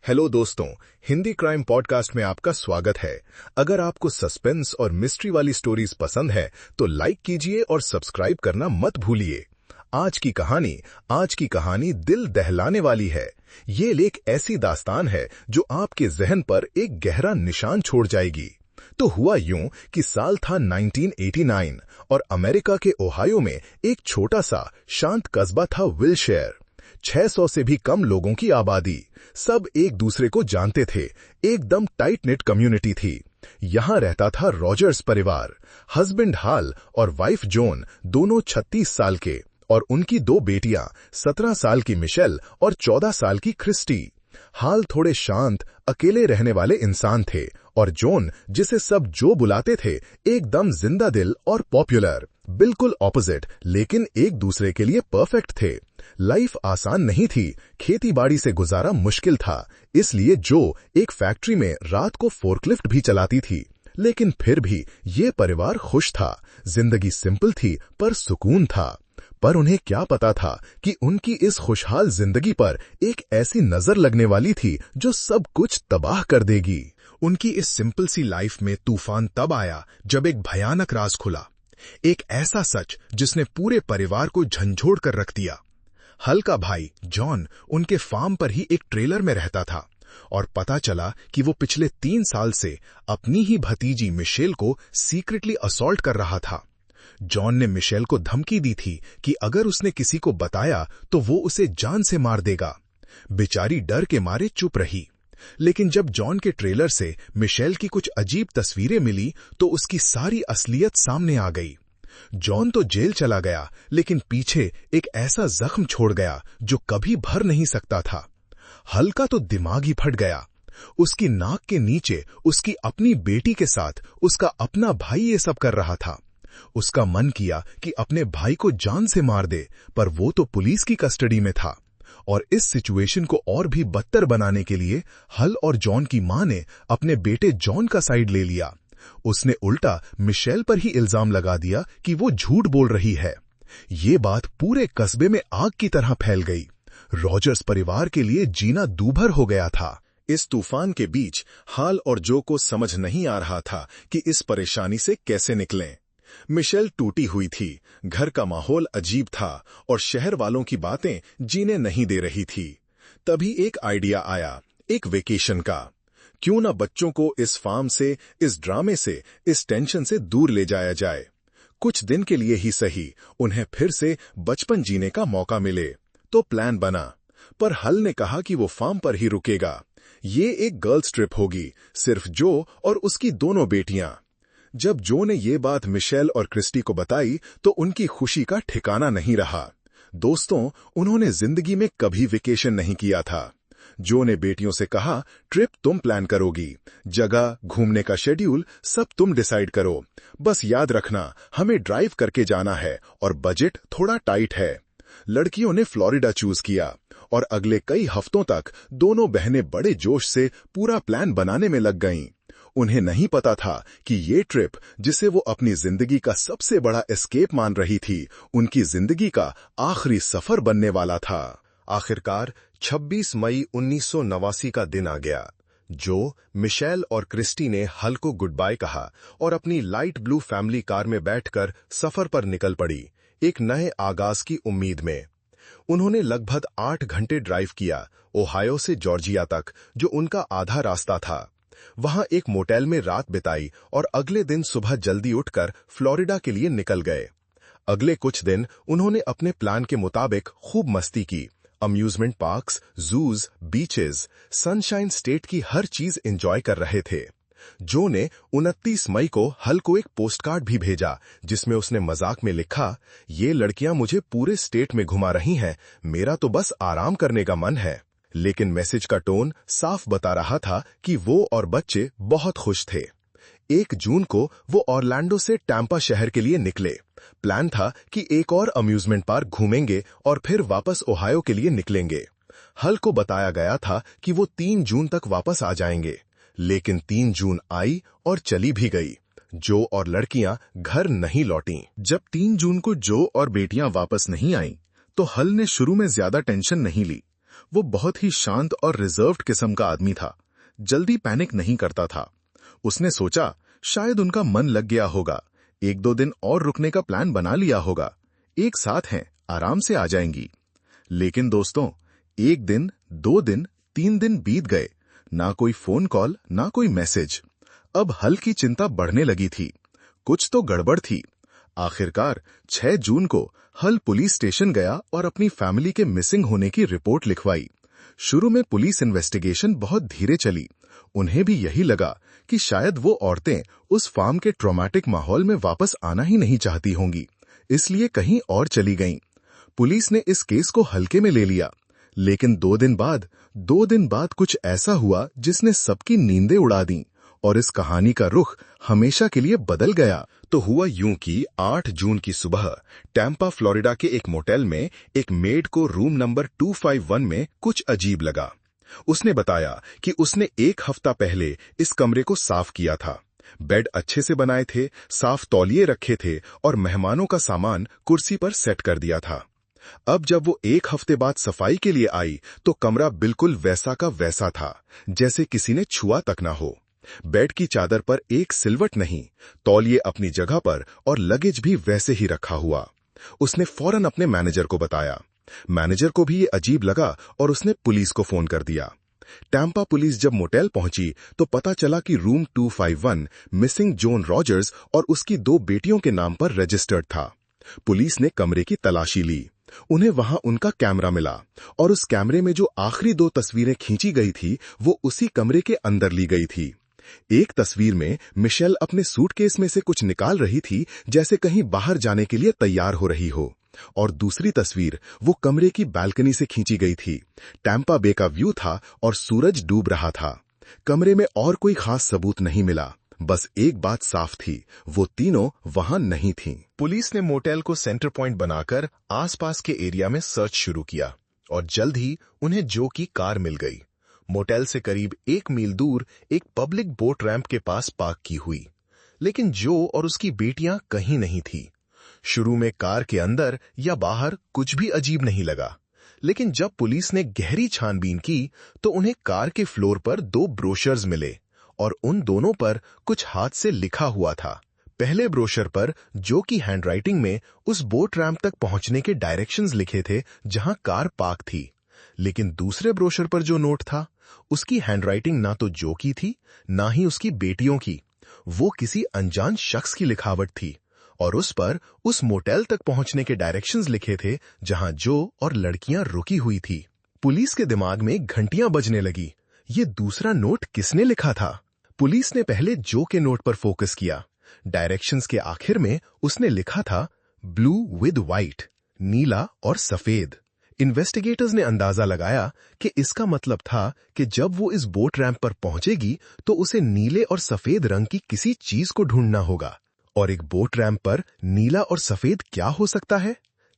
Hello दोस्तों, Hindi crime podcast में आपका स्वागत है। अगर आपको सस्पेंस और मिस्ट्री वाली स्टोरीज पसंद है तो लाइक कीजिए और सब्सक्राइब करना मत भूलिए। आज की कहानी दिल दहलाने वाली है। ये एक ऐसी दास्तान है जो आपके जहन पर एक गहरा निशान छोड़ जाएगी। तो हुआ यूं कि साल था 1989 और अमेरिका के ओहायो में एक छोटा सा शांत कस्बा था विलशेयर। 600 से भी कम लोगों की आबादी, सब एक दूसरे को जानते थे, एकदम टाइट निट कम्युनिटी थी। यहां रहता था रॉजर्स परिवार, हस्बैंड हाल और वाइफ जॉन, दोनों 36 साल के, और उनकी दो बेटियां, 17 साल की मिशेल और 14 साल की क्रिस्टी। हाल थोड़े शांत, अकेले रहने वाले इंसान थे और जॉन, जिसे सब जो बुलाते थे, एकदम जिंदा दिल और पॉपुलर। बिल्कुल ऑपोजिट, लेकिन एक दूसरे के लिए परफेक्ट थे। लाइफ आसान नहीं थी, खेती बाड़ी से गुजारा मुश्किल था, इसलिए जो एक फैक्ट्री में रात को फोर्कलिफ्ट भी चलाती थी। लेकिन फिर भी ये परिवार खुश था। जिंदगी सिंपल थी पर सुकून था। पर उन्हें क्या पता था कि उनकी इस खुशहाल जिंदगी पर एक ऐसी नजर लगने वाली थी जो सब कुछ तबाह कर देगी। उनकी इस सिंपल सी लाइफ में तूफान तब आया जब एक भयानक राज खुला। एक ऐसा सच जिसने पूरे परिवार को झंझोड़ कर रख दिया। हल का भाई जॉन उनके फार्म पर ही एक ट्रेलर में रहता था और पता चला कि वो पिछले 3 साल से अपनी ही भतीजी मिशेल को सीक्रेटली असॉल्ट कर रहा था। जॉन ने मिशेल को धमकी दी थी कि अगर उसने किसी को बताया तो वो उसे जान से मार देगा। बेचारी डर के मारे चुप रही। लेकिन जब जॉन के ट्रेलर से मिशेल की कुछ अजीब तस्वीरें मिली तो उसकी सारी असलियत सामने आ गई। जॉन तो जेल चला गया, लेकिन पीछे एक ऐसा जख्म छोड़ गया जो कभी भर नहीं सकता था। हल का तो दिमाग ही फट गया। उसकी नाक के नीचे उसकी अपनी बेटी के साथ उसका अपना भाई ये सब कर रहा था। उसका मन किया कि अपने भाई को जान से मार दे, पर वो तो पुलिस की कस्टडी में था। और इस सिचुएशन को और भी बदतर बनाने के लिए हल और जॉन की मां ने अपने बेटे जॉन का साइड ले लिया। उसने उल्टा मिशेल पर ही इल्जाम लगा दिया कि वो झूठ बोल रही है। ये बात पूरे कस्बे में आग की तरह फैल गई। रॉजर्स परिवार के लिए जीना दूभर हो गया था। इस तूफान के बीच हाल और जो को समझ नहीं आ रहा था कि इस परेशानी से कैसे निकलें। मिशेल टूटी हुई थी, घर का माहौल अजीब था और शहर वालों की बातें जीने नहीं दे रही थी। तभी एक आइडिया आया, एक वेकेशन का। क्यों ना बच्चों को इस फार्म से, इस ड्रामे से, इस टेंशन से दूर ले जाया जाए। कुछ दिन के लिए ही सही, उन्हें फिर से बचपन जीने का मौका मिले। तो प्लान बना, पर हल ने कहा कि वो फार्म पर ही रुकेगा। ये एक गर्ल्स ट्रिप होगी, सिर्फ जो और उसकी दोनों बेटियां। जब जो ने ये बात मिशेल और क्रिस्टी को बताई तो उनकी खुशी का ठिकाना नहीं रहा। दोस्तों, उन्होंने जिंदगी में कभी वेकेशन नहीं किया था। जो ने बेटियों से कहा, ट्रिप तुम प्लान करोगी, जगह, घूमने का शेड्यूल सब तुम डिसाइड करो। बस याद रखना, हमें ड्राइव करके जाना है और बजट थोड़ा टाइट है। लड़कियों ने फ्लोरिडा चूज किया और अगले कई हफ्तों तक दोनों बहनें बड़े जोश से पूरा प्लान बनाने में लग गईं। उन्हें नहीं पता था कि ये ट्रिप, जिसे वो अपनी जिंदगी का सबसे बड़ा एस्केप मान रही थी, उनकी जिंदगी का आखिरी सफर बनने वाला था। आखिरकार 26 मई 1989 का दिन आ गया। जो, मिशेल और क्रिस्टी ने हल को गुड बाय कहा और अपनी लाइट ब्लू फैमिली कार में बैठकर सफर पर निकल पड़ी, एक नए आगाज की उम्मीद में। उन्होंने लगभग 8 घंटे ड्राइव किया, ओहायो से जॉर्जिया तक, जो उनका आधा रास्ता था। वहां एक मोटेल में रात बिताई और अगले दिन सुबह जल्दी उठकर फ्लोरिडा के लिए निकल गए। अगले कुछ दिन उन्होंने अपने प्लान के मुताबिक खूब मस्ती की। अम्यूजमेंट पार्क्स, जूज, बीचेस, सनशाइन स्टेट की हर चीज एंजॉय कर रहे थे। जो ने 29 मई को हल को एक पोस्टकार्ड भी भेजा, जिसमें उसने मजाक में लिखा, ये लड़कियां मुझे पूरे स्टेट में घुमा रही हैं, मेरा तो बस आराम करने का मन है। लेकिन मैसेज का टोन साफ बता रहा था कि वो और बच्चे बहुत खुश थे। 1 जून को वो ऑरलैंडो से टैम्पा शहर के लिए निकले। प्लान था कि एक और अम्यूजमेंट पार्क घूमेंगे और फिर वापस ओहायो के लिए निकलेंगे। हल को बताया गया था कि वो 3 जून तक वापस आ जाएंगे, लेकिन 3 जून आई और चली भी गई। जो और लड़कियां घर नहीं लौटीं। जब 3 जून को जो और बेटियां वापस नहीं आईं, तो हल ने शुरू में ज्यादा टेंशन नहीं ली। वो बहुत ही शांत और रिजर्व्ड किस्म का आदमी था, जल्दी पैनिक नहीं करता था। उसने सोचा शायद उनका मन लग गया होगा, 1-2 दिन और रुकने का प्लान बना लिया होगा, एक साथ हैं, आराम से आ जाएंगी। लेकिन दोस्तों, 1 दिन, 2 दिन, 3 दिन बीत गए, ना कोई फोन कॉल, ना कोई मैसेज। अब हल्की चिंता बढ़ने लगी थी, कुछ तो गड़बड़ थी। आखिरकार 6 जून को हल पुलिस स्टेशन गया और अपनी फैमिली के मिसिंग होने की रिपोर्ट लिखवाई। शुरू में पुलिस इन्वेस्टिगेशन बहुत धीरे चली। उन्हें भी यही लगा कि शायद वो औरतें उस फार्म के ट्रॉमेटिक माहौल में वापस आना ही नहीं चाहती होंगी, इसलिए कहीं और चली गईं। पुलिस ने इस केस को हल्के में ले लिया, लेकिन 2 दिन बाद कुछ ऐसा हुआ जिसने सबकी नींदें उड़ा दी और इस कहानी का रुख हमेशा के लिए बदल गया। तो हुआ यूं कि 8 जून की सुबह टैम्पा फ्लोरिडा के एक मोटेल में एक मेड को रूम नंबर 251 में कुछ अजीब लगा। उसने बताया कि उसने 1 हफ्ता पहले इस कमरे को साफ किया था। बेड अच्छे से बनाए थे, साफ तौलिए रखे थे और मेहमानों का सामान कुर्सी पर सेट कर दिया था। अब जब वो 1 हफ्ते बाद सफाई के लिए आई तो कमरा बिल्कुल वैसा का वैसा था, जैसे किसी ने छुआ तक ना हो। बेड की चादर पर एक सिलवट नहीं, तौलिए अपनी जगह पर और लगेज भी वैसे ही रखा हुआ। उसने फौरन अपने मैनेजर को बताया। मैनेजर को भी ये अजीब लगा और उसने पुलिस को फोन कर दिया। टैम्पा पुलिस जब मोटेल पहुंची तो पता चला कि रूम 251 मिसिंग जॉन रॉजर्स और उसकी 2 बेटियों के नाम पर रजिस्टर्ड था। पुलिस ने कमरे की तलाशी ली। उन्हें वहां उनका कैमरा मिला और उस कैमरे में जो आखिरी 2 तस्वीरें खींची गई थी वो उसी कमरे के अंदर ली गई थी। एक तस्वीर में मिशेल अपने सूटकेस में से कुछ निकाल रही थी, जैसे कहीं बाहर जाने के लिए तैयार हो रही हो, और दूसरी तस्वीर वो कमरे की बालकनी से खींची गई थी। टैम्पा बे का व्यू था और सूरज डूब रहा था। कमरे में और कोई खास सबूत नहीं मिला, बस एक बात साफ थी, वो तीनों वहां नहीं थीं। पुलिस ने मोटेल को सेंटर पॉइंट बनाकर आसपास के एरिया में सर्च शुरू किया और जल्द ही उन्हें जो की कार मिल गई। मोटेल से करीब 1 मील दूर एक पब्लिक बोट रैंप के पास पार्क की हुई, लेकिन जो और उसकी बेटियां कहीं नहीं थी। शुरू में कार के अंदर या बाहर कुछ भी अजीब नहीं लगा, लेकिन जब पुलिस ने गहरी छानबीन की तो उन्हें कार के फ्लोर पर 2 ब्रोशर्स मिले और उन दोनों पर कुछ हाथ से लिखा हुआ था। पहले ब्रोशर पर जो की हैंडराइटिंग में उस बोट रैंप तक पहुंचने के डायरेक्शंस लिखे थे जहां कार पार्क थी, लेकिन दूसरे ब्रोशर पर जो नोट था उसकी हैंडराइटिंग ना तो जो की थी ना ही उसकी बेटियों की। वो किसी अनजान शख्स की लिखावट थी और उस पर उस मोटेल तक पहुंचने के डायरेक्शंस लिखे थे जहां जो और लड़कियां रुकी हुई थी। पुलिस के दिमाग में घंटियां बजने लगी। ये दूसरा नोट किसने लिखा था? पुलिस ने पहले जो के नोट पर फोकस किया। डायरेक्शंस के आखिर में उसने लिखा था ब्लू विद व्हाइट, नीला और सफेद। इन्वेस्टिगेटर्स ने अंदाजा लगाया कि इसका मतलब था कि जब वो इस बोट रैंप पर पहुंचेगी तो उसे नीले और सफेद रंग की किसी चीज को ढूंढना होगा। और एक बोट रैंप पर नीला और सफेद क्या हो सकता है?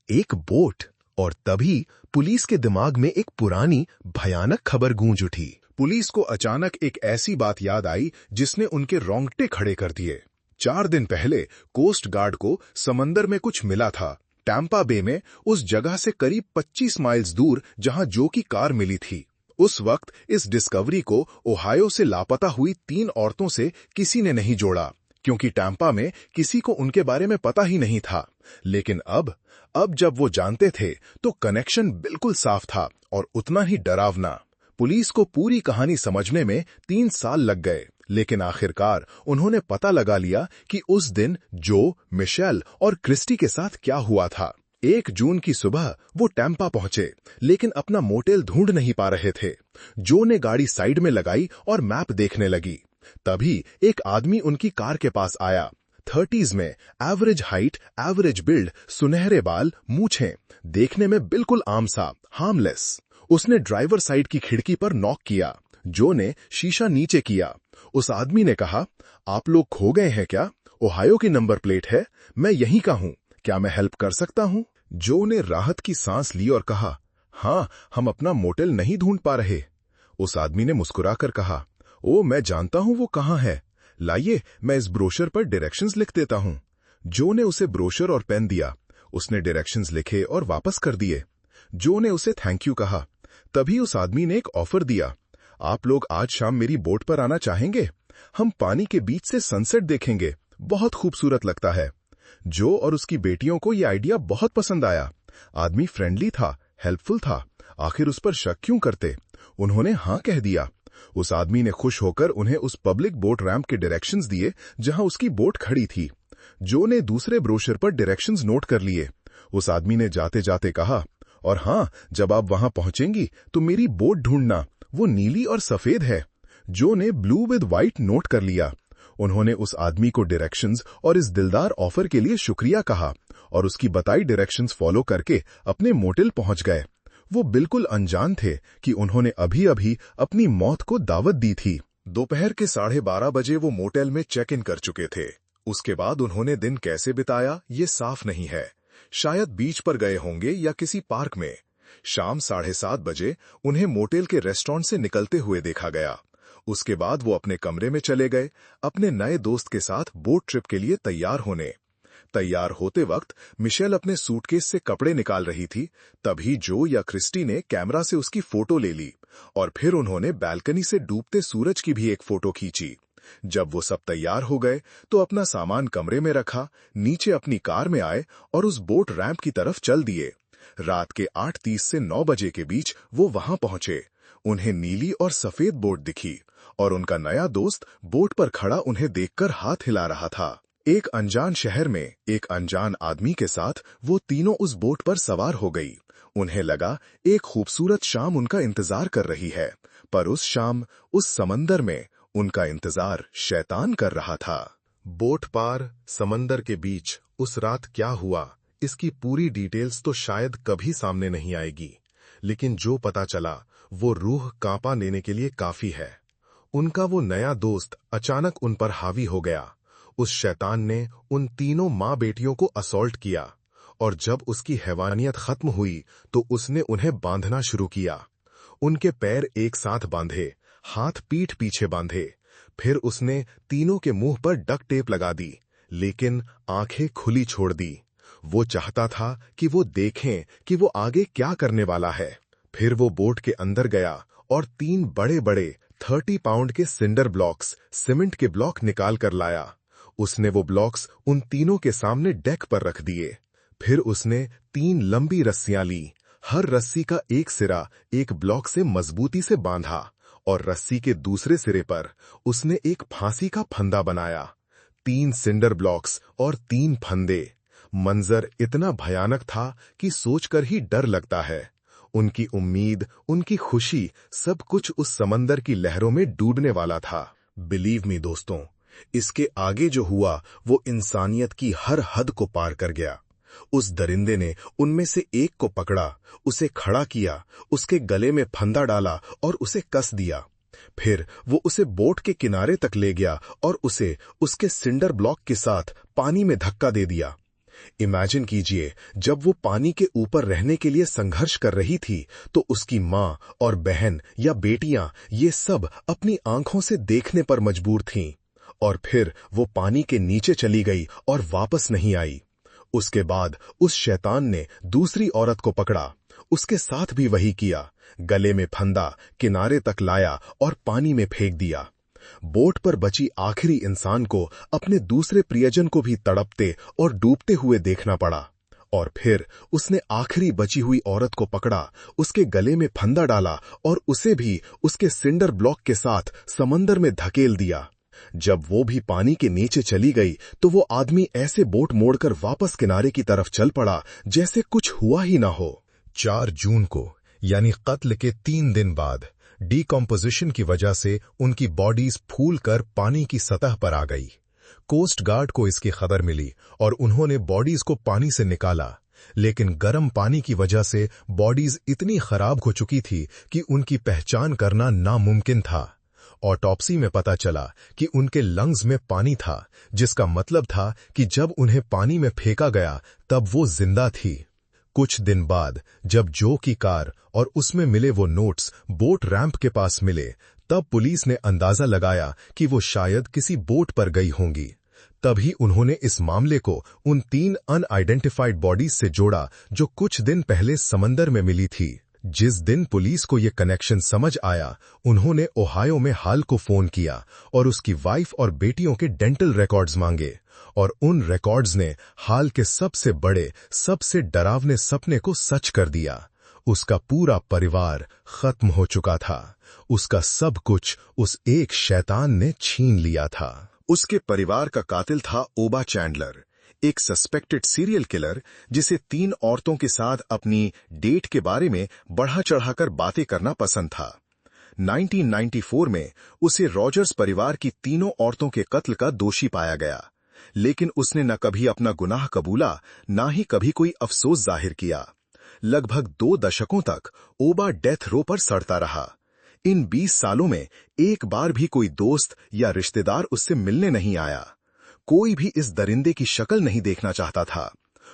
एक बोट। और तभी पुलिस के दिमाग में एक पुरानी भयानक खबर गूंज उठी। पुलिस को अचानक एक ऐसी बात याद आई जिसने उनके रोंगटे खड़े कर दिए। 4 दिन पहले कोस्ट गार्ड को समंदर में कुछ मिला था, टैम्पा बे में, उस जगह से करीब 25 माइल्स दूर जहां जो की कार मिली थी। उस वक्त इस डिस्कवरी को ओहायो से लापता हुई 3 औरतों से किसी ने नहीं जोड़ा, क्योंकि टैम्पा में किसी को उनके बारे में पता ही नहीं था। लेकिन अब जब वो जानते थे तो कनेक्शन बिल्कुल साफ था और उतना ही डरावना। पुलिस को पूरी कहानी समझने में 3 साल लग गए, लेकिन आखिरकार उन्होंने पता लगा लिया कि उस दिन जो, मिशेल और क्रिस्टी के साथ क्या हुआ था। 1 जून की सुबह वो टैम्पा पहुंचे, लेकिन अपना मोटेल ढूंढ नहीं पा रहे थे। जो ने गाड़ी साइड में लगाई और मैप देखने लगी। तभी एक आदमी उनकी कार के पास आया। 30s में, एवरेज हाइट, एवरेज बिल्ड, सुनहरे बाल, मूछें, देखने में बिल्कुल आम सा, हार्मलेस। उसने ड्राइवर साइड की खिड़की पर नॉक किया। जो ने शीशा नीचे किया। उस आदमी ने कहा, आप लोग खो गए हैं क्या? ओहायो की नंबर प्लेट है, मैं यहीं का हूं, क्या मैं हेल्प कर सकता हूं? जो ने राहत की सांस ली और कहा, हाँ, हम अपना मोटेल नहीं ढूंढ पा रहे। उस आदमी ने मुस्कुराकर कहा, ओ, मैं जानता हूं वो कहां है, लाइए मैं इस ब्रोशर पर डायरेक्शंस लिख देता हूं। जो ने उसे ब्रोशर और पेन दिया। उसने डायरेक्शंस लिखे और वापस कर दिए। जो ने उसे थैंक यू कहा। तभी उस आदमी ने एक ऑफर दिया, आप लोग आज शाम मेरी बोट पर आना चाहेंगे? हम पानी के बीच से सनसेट देखेंगे, बहुत खूबसूरत लगता है। जो और उसकी बेटियों को यह आइडिया बहुत पसंद आया। आदमी फ्रेंडली था, हेल्पफुल था, आखिर उस पर शक क्यों करते? उन्होंने हाँ कह दिया। उस आदमी ने खुश होकर उन्हें उस पब्लिक बोट रैंप के डायरेक्शंस दिए जहां उसकी बोट खड़ी थी। जो ने दूसरे ब्रोशर पर डायरेक्शंस नोट कर लिए। उस आदमी ने जाते जाते कहा, और हाँ, जब आप वहां पहुंचेंगी तो मेरी बोट ढूंढना, वो नीली और सफेद है। जो ने ब्लू विद व्हाइट नोट कर लिया। उन्होंने उस आदमी को डायरेक्शंस और इस दिलदार ऑफर के लिए शुक्रिया कहा और उसकी बताई डायरेक्शंस फॉलो करके अपने मोटेल पहुंच गए। वो बिल्कुल अनजान थे कि उन्होंने अभी अभी अपनी मौत को दावत दी थी। दोपहर के 12:30 बजे वो मोटेल में चेक इन कर चुके थे। उसके बाद उन्होंने दिन कैसे बिताया ये साफ नहीं है। शायद बीच पर गए होंगे या किसी पार्क में। शाम 7:30 बजे उन्हें मोटेल के रेस्टोरेंट से निकलते हुए देखा गया। उसके बाद वो अपने कमरे में चले गए, अपने नए दोस्त के साथ बोट ट्रिप के लिए तैयार होने। तैयार होते वक्त मिशेल अपने सूटकेस से कपड़े निकाल रही थी, तभी जो या क्रिस्टी ने कैमरा से उसकी फोटो ले ली और फिर उन्होंने बालकनी से डूबते सूरज की भी एक फोटो खींची। जब वो सब तैयार हो गए तो अपना सामान कमरे में रखा, नीचे अपनी कार में आए और उस बोट रैंप की तरफ चल दिए। रात के 8:30 से 9 बजे के बीच वो वहां पहुंचे। उन्हें नीली और सफेद बोट दिखी और उनका नया दोस्त बोट पर खड़ा उन्हें देखकर हाथ हिला रहा था। एक अनजान शहर में एक अनजान आदमी के साथ वो तीनों उस बोट पर सवार हो गई। उन्हें लगा एक खूबसूरत शाम उनका इंतजार कर रही है, पर उस शाम उस समंदर में उनका इंतजार शैतान कर रहा था। बोट पार समंदर के बीच उस रात क्या हुआ, इसकी पूरी डिटेल्स तो शायद कभी सामने नहीं आएगी, लेकिन जो पता चला वो रूह कांपा लेने के लिए काफी है। उनका वो नया दोस्त अचानक उन पर हावी हो गया। उस शैतान ने उन तीनों माँ बेटियों को असॉल्ट किया और जब उसकी हैवानियत खत्म हुई तो उसने उन्हें बांधना शुरू किया। उनके पैर एक साथ बांधे, हाथ पीठ पीछे बांधे। फिर उसने तीनों के मुंह पर डक्ट टेप लगा दी, लेकिन आंखें खुली छोड़ दी। वो चाहता था कि वो देखें कि वो आगे क्या करने वाला है। फिर वो बोट के अंदर गया और 3 बड़े बड़े 30 पाउंड के सिंडर ब्लॉक्स, सीमेंट के ब्लॉक निकाल कर लाया। उसने वो ब्लॉक्स उन तीनों के सामने डेक पर रख दिए। फिर उसने 3 लंबी रस्सियां ली। हर रस्सी का एक सिरा एक ब्लॉक से मजबूती से बांधा और रस्सी के दूसरे सिरे पर उसने एक फांसी का फंदा बनाया। 3 सिंडर ब्लॉक्स और 3 फंदे। मंजर इतना भयानक था कि सोचकर ही डर लगता है। उनकी उम्मीद, उनकी खुशी, सब कुछ उस समंदर की लहरों में डूबने वाला था। बिलीव मी दोस्तों, इसके आगे जो हुआ वो इंसानियत की हर हद को पार कर गया। उस दरिंदे ने उनमें से एक को पकड़ा, उसे खड़ा किया, उसके गले में फंदा डाला और उसे कस दिया। फिर वो उसे बोट के किनारे तक ले गया और उसे उसके सिंडर ब्लॉक के साथ पानी में धक्का दे दिया। इमेजिन कीजिए, जब वो पानी के ऊपर रहने के लिए संघर्ष कर रही थी तो उसकी माँ और बहन या बेटियां ये सब अपनी आंखों से देखने पर मजबूर थीं। और फिर वो पानी के नीचे चली गई और वापस नहीं आई। उसके बाद उस शैतान ने दूसरी औरत को पकड़ा, उसके साथ भी वही किया। गले में फंदा, किनारे तक लाया और पानी में फेंक दिया। बोट पर बची आखिरी इंसान को अपने दूसरे प्रियजन को भी तड़पते और डूबते हुए देखना पड़ा। और फिर उसने आखिरी बची हुई औरत को पकड़ा, उसके गले में फंदा डाला और उसे भी उसके सिंडर ब्लॉक के साथ समंदर में धकेल दिया। जब वो भी पानी के नीचे चली गई तो वो आदमी ऐसे बोट मोड़कर वापस किनारे की तरफ चल पड़ा जैसे कुछ हुआ ही ना हो। 4 जून को, यानी कत्ल के 3 दिन बाद, डिकम्पोजिशन की वजह से उनकी बॉडीज फूलकर पानी की सतह पर आ गई। कोस्ट गार्ड को इसकी खबर मिली और उन्होंने बॉडीज को पानी से निकाला, लेकिन गर्म पानी की वजह से बॉडीज इतनी खराब हो चुकी थी कि उनकी पहचान करना नामुमकिन था। ऑटोप्सी में पता चला कि उनके लंग्स में पानी था, जिसका मतलब था कि जब उन्हें पानी में फेंका गया तब वो जिंदा थी। कुछ दिन बाद जब जो की कार और उसमें मिले वो नोट्स बोट रैंप के पास मिले, तब पुलिस ने अंदाजा लगाया कि वो शायद किसी बोट पर गई होंगी। तभी उन्होंने इस मामले को उन 3 अनआइडेंटिफाइड बॉडीज से जोड़ा जो कुछ दिन पहले समंदर में मिली थी। जिस दिन पुलिस को यह कनेक्शन समझ आया, उन्होंने ओहायो में हाल को फोन किया और उसकी वाइफ और बेटियों के डेंटल रिकॉर्ड्स मांगे, और उन रिकॉर्ड्स ने हाल के सबसे बड़े, सबसे डरावने सपने को सच कर दिया। उसका पूरा परिवार खत्म हो चुका था। उसका सब कुछ उस एक शैतान ने छीन लिया था। उसके परिवार का कातिल था ओबा चैंडलर, एक सस्पेक्टेड सीरियल किलर जिसे 3 औरतों के साथ अपनी डेट के बारे में बढ़ा चढ़ाकर बातें करना पसंद था। 1994 में उसे रॉजर्स परिवार की 3 औरतों के कत्ल का दोषी पाया गया, लेकिन उसने न कभी अपना गुनाह कबूला, न ही कभी कोई अफसोस जाहिर किया। लगभग 2 दशकों तक ओबा डेथ रो पर सड़ता रहा। इन 20 सालों में एक बार भी कोई दोस्त या रिश्तेदार उससे मिलने नहीं आया। कोई भी इस दरिंदे की शक्ल नहीं देखना चाहता था।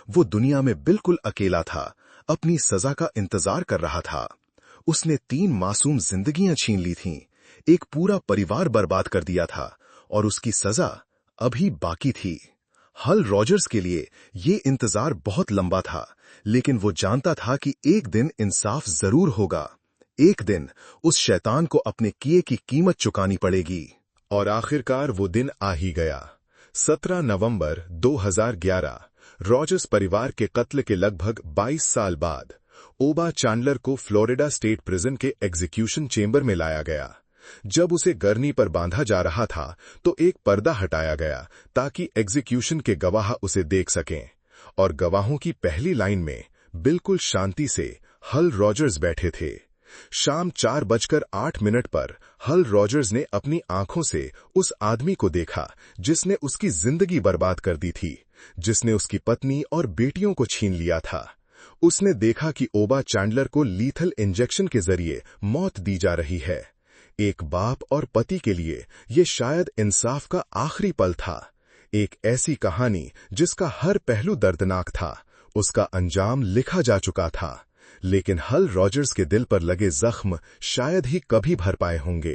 वो दुनिया में बिल्कुल अकेला था, अपनी सजा का इंतजार कर रहा था। उसने 3 मासूम जिंदगियां छीन ली थीं, एक पूरा परिवार बर्बाद कर दिया था, और उसकी सजा अभी बाकी थी। हल रॉजर्स के लिए ये इंतजार बहुत लंबा था, लेकिन वो जानता था कि एक दिन इंसाफ जरूर होगा। एक दिन उस शैतान को अपने किए की कीमत चुकानी पड़ेगी। और आखिरकार वो दिन आ ही गया। 17 नवंबर 2011 रॉजर्स परिवार के कत्ल के लगभग 22 साल बाद ओबा चैंडलर को फ्लोरिडा स्टेट प्रिजन के एग्जीक्यूशन चेंबर में लाया गया। जब उसे गरनी पर बांधा जा रहा था तो एक पर्दा हटाया गया ताकि एग्जीक्यूशन के गवाह उसे देख सकें, और गवाहों की पहली लाइन में बिल्कुल शांति से हल रॉजर्स बैठे थे। शाम 4:08 पर हल रॉजर्स ने अपनी आंखों से उस आदमी को देखा जिसने उसकी जिंदगी बर्बाद कर दी थी, जिसने उसकी पत्नी और बेटियों को छीन लिया था। उसने देखा कि ओबा चैंडलर को लीथल इंजेक्शन के जरिए मौत दी जा रही है। एक बाप और पति के लिए ये शायद इंसाफ का आखिरी पल था। एक ऐसी कहानी जिसका हर पहलू दर्दनाक था, उसका अंजाम लिखा जा चुका था, लेकिन हल रॉजर्स के दिल पर लगे जख्म शायद ही कभी भर पाए होंगे।